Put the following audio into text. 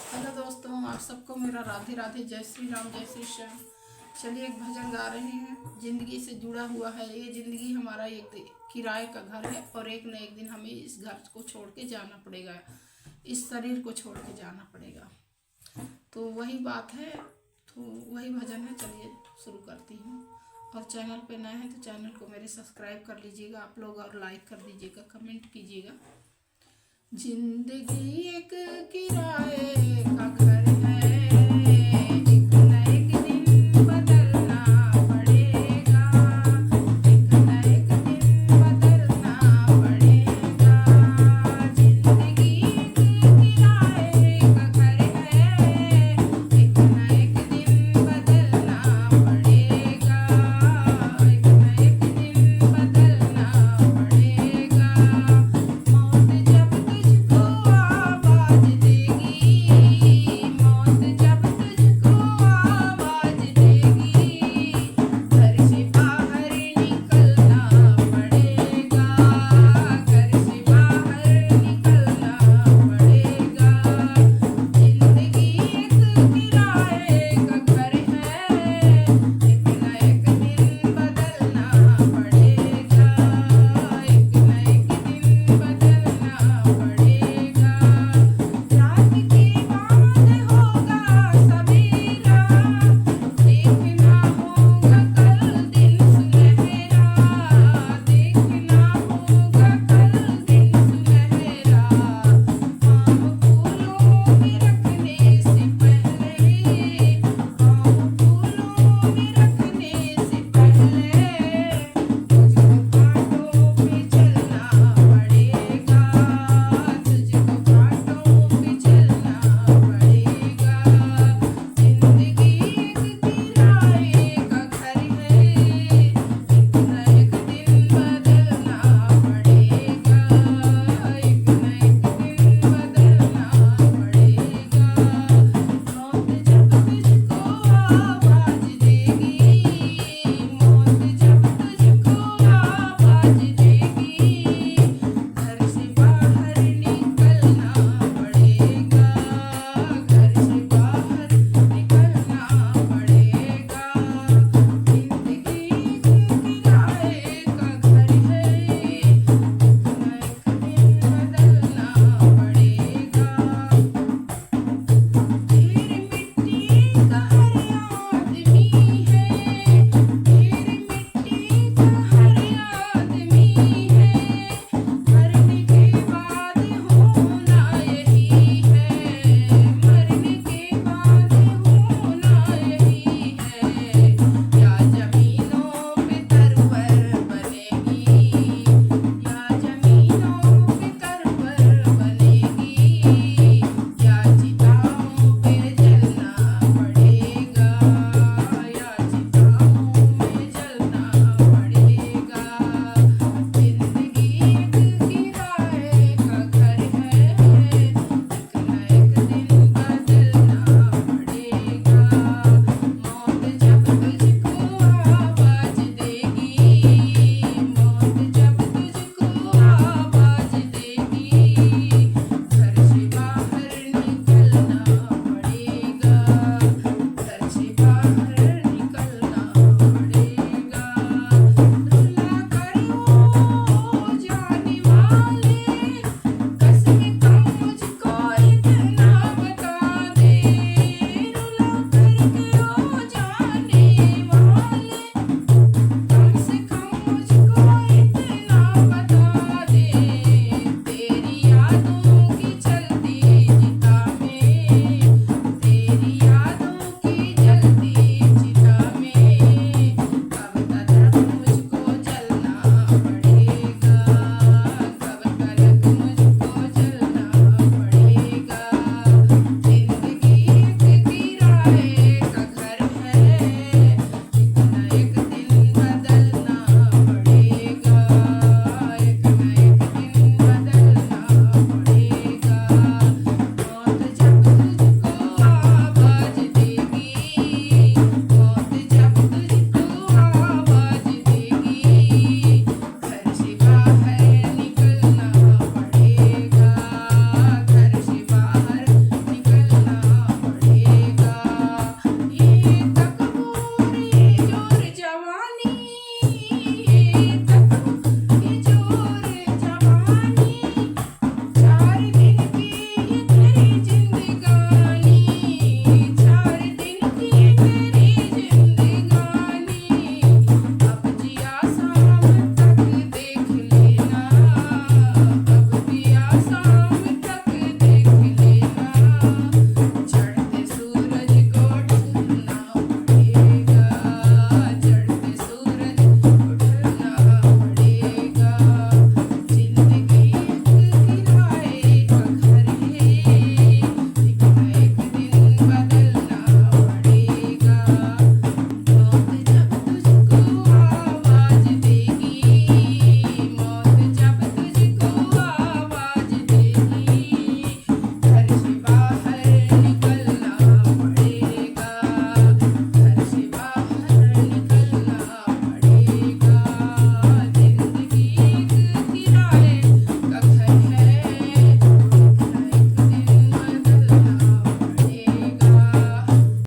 Hello दोस्तों, आप सबको मेरा राधे राधे, जय श्री राम, जय श्री श्याम। चलिए एक भजन गा रहे हैं। जिंदगी से जुड़ा हुआ है ये जिंदगी, हमारा एक किराए का घर है और एक न एक दिन हमें इस घर को छोड़ के जाना पड़ेगा, इस शरीर को छोड़ के जाना पड़ेगा। तो वही बात है, तो वही भजन है। चलिए शुरू करती हूँ। और चैनल पे नए हैं तो चैनल को मेरे सब्सक्राइब कर लीजिएगा आप लोग, और लाइक कर दीजिएगा, कमेंट कीजिएगा। जिंदगी एक किराए